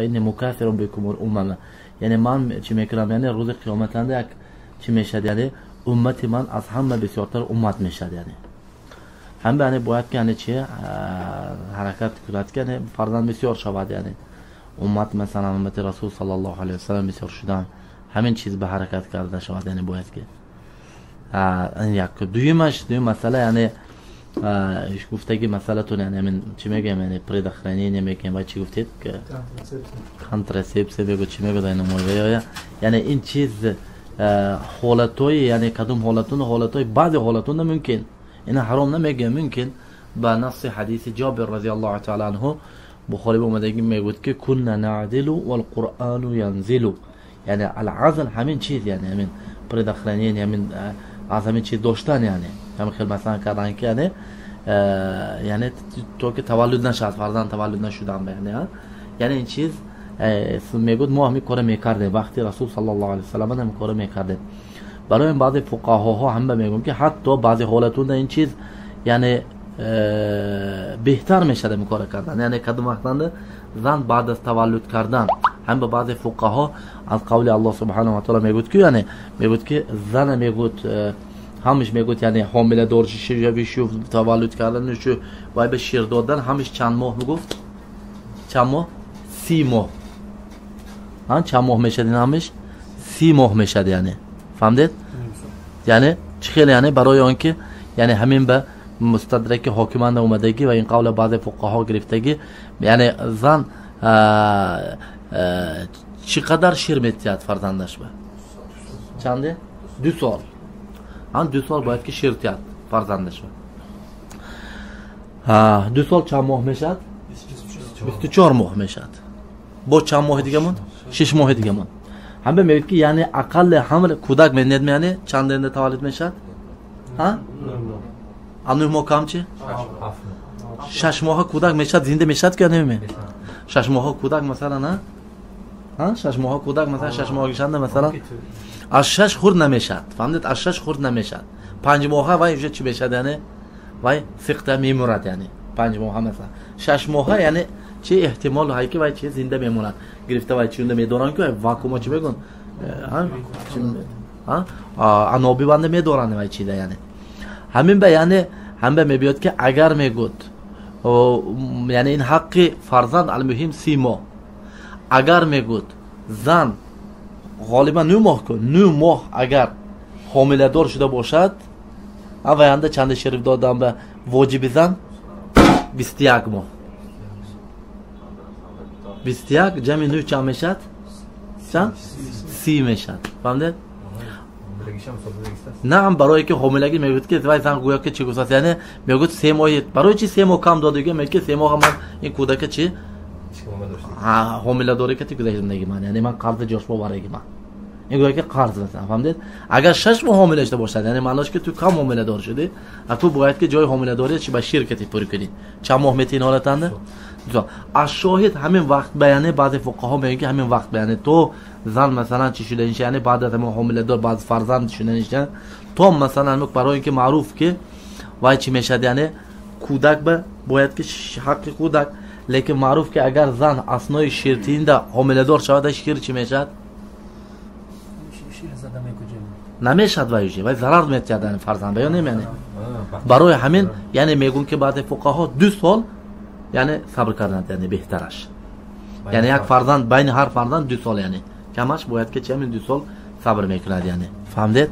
اینه مکافر بکم الامم، یعنی من چی میکنم، یعنی روز قیامت یک چی میشد، یعنی امت من از همه بسیارتر امت میشد، یعنی هم یعنی باید که یعنی چی حرکت کرد که یعنی فرزند بسیار شود، یعنی امت مثلا امت رسول صلی الله علیه و سلم بسیار شدن، همین چیز به حرکت کرده شود، یعنی باید که این یک دوم مسئله، یعنی گفتگی مسئله تون، یعنی من چی میگم، یعنی پرداخرانی نمیگم، ولی چی گفتید که کانترسپس بگو چی میگه این موضوع، یعنی این چیز حالتای، یعنی کدوم حالتای بعض حالتون ممکن این حرام نمیگه، ممکن با نص حدیث جابر رضی الله تعالی عنه بخاری اومدگی میگوید که کنا نعدل والقرآن ينزل، یعنی العزل همین چیز، یعنی همین پرداخرانی، یعنی همین از همین چیز داشتن، یعنی همین خیلی مثلا کردن که یعنی تو که تولد نشد، فرزند تولد نشدن، یعنی این چیز میگوید ما همین کار میکردیم وقتی رسول صلی الله علیه و سلم هم کار میکردیم. برای این بعض فقها هم میگن که حتی بعضی حالتون این چیز یعنی بهتر میشه این کار کردن، یعنی کدوم وقتا زن بعد از تولد کردن، هم به بعض فقها از قول الله سبحانه و تعالی میگوید که یعنی میگوید که زن میگوید همش میگوید یعنی حامله دار شو تولد کردن شو وای به شیر دادن همش چند ماه میگفت، چند ماه، 30 ماه، چند ماه میشد، این همش 30 ماه میشد، یعنی فهمدید؟ یعنی خیلی یعنی برای آنکه یعنی همین به مستدرک حاکمان اومدگی و این قول بعض فقها گرفتگی، یعنی زن چقدر شیر میتید فرزندش به چنده؟ 2 سال، 2 سال باید که شیر تید فرزندش به 2 سال چند ماه میشد؟ 24 ماه میشد. با چند ماه دیگه مون؟ 6 ماه دیگه مون. هم میگید که یعنی اقل حمل کودک میاد، یعنی چند دنده تولد میشد؟ 9 ماه کم چی؟ 6 ماه کودک میشد، زنده میشد که نمیشه. 6 ماه کودک مثلا نه؟ 6 ماه کودک مثلا 6 ماه گشنده مثلا از 6 خورد نمیشد، فهمید؟ از 6 خورد نمیشد. 5 ماه وای چی میشد، یعنی وای سقط میمورد، یعنی 5 ماه مثلا 6 ماه یعنی چه احتمال هایی که وای چه زنده میمونن، گرفته وای چونده میدونن که واکوم چی بگن انابی بنده میدونن وای چی ده، یعنی همین به یعنی هم به میبیاد که اگر میگود یعنی این حق فرزند المهم 30 ماه، اگر میگود زن غالبا 9 ماه کن، 9 ماه اگر حامله دار شده باشد اوینده چند شریف دادم به واجب زن 21 ماه، 21 جمع 9 چند میشد؟ چند؟ 30 میشد، فهمده؟ نه برای که حاملگی میگوید که وای زن گویا که چی گوست، یعنی میگوید 3 ماه، برای چی 3 ماه کم داده میگه که 3 ماه من این کودک چی حامله داره که تو زندگی من، یعنی من قرض جاش برای من این گویا که قرض مثلا، فهمید؟ اگر 6 ماه حامله شده باشد یعنی معناش که تو کم حامله دار شده، تو باید که جای حامله داری چی به شرکتی پوری کنی. چند ماه میتین حالتنده از شاهد همین وقت بیانه، بعض فقها میگن که همین وقت بیانه تو زن مثلا چی شده نشه، یعنی بعد از همون حامله دار بعد فرزند شده نشه، تو مثلا برای اینکه معروف که وای چی میشد، یعنی کودک به باید که حق کودک، لیکن معروف که اگر زن اسنای شیرتینده حامله دار شود شیر چی میشد؟ نمیشد وای ضرر میتیدن فرزند یا نمیانه. برای همین یعنی میگن که بعد فقها 2 سال یعنی صبر کردن، یعنی بهترش، یعنی یک فرزند بین هر فرزند 2 سال، یعنی کمش باید که چه 2 سال صبر میکند، یعنی فهمید؟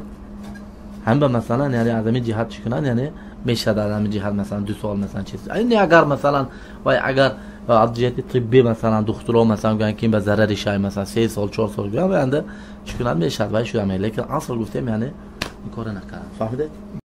هم به مثلا یعنی از این جهت چکنن، یعنی میشه در همین جهت مثلا 2 سال مثلا چیز، یعنی اگر مثلا وای اگر از جهت طبی مثلا دکترها مثلا میگن که به ضرر شای مثلا 3 سال 4 سال گذشته چکنن میشه وای شده، لیکن اصل گفتم یعنی این کارو نکردن، فهمیده؟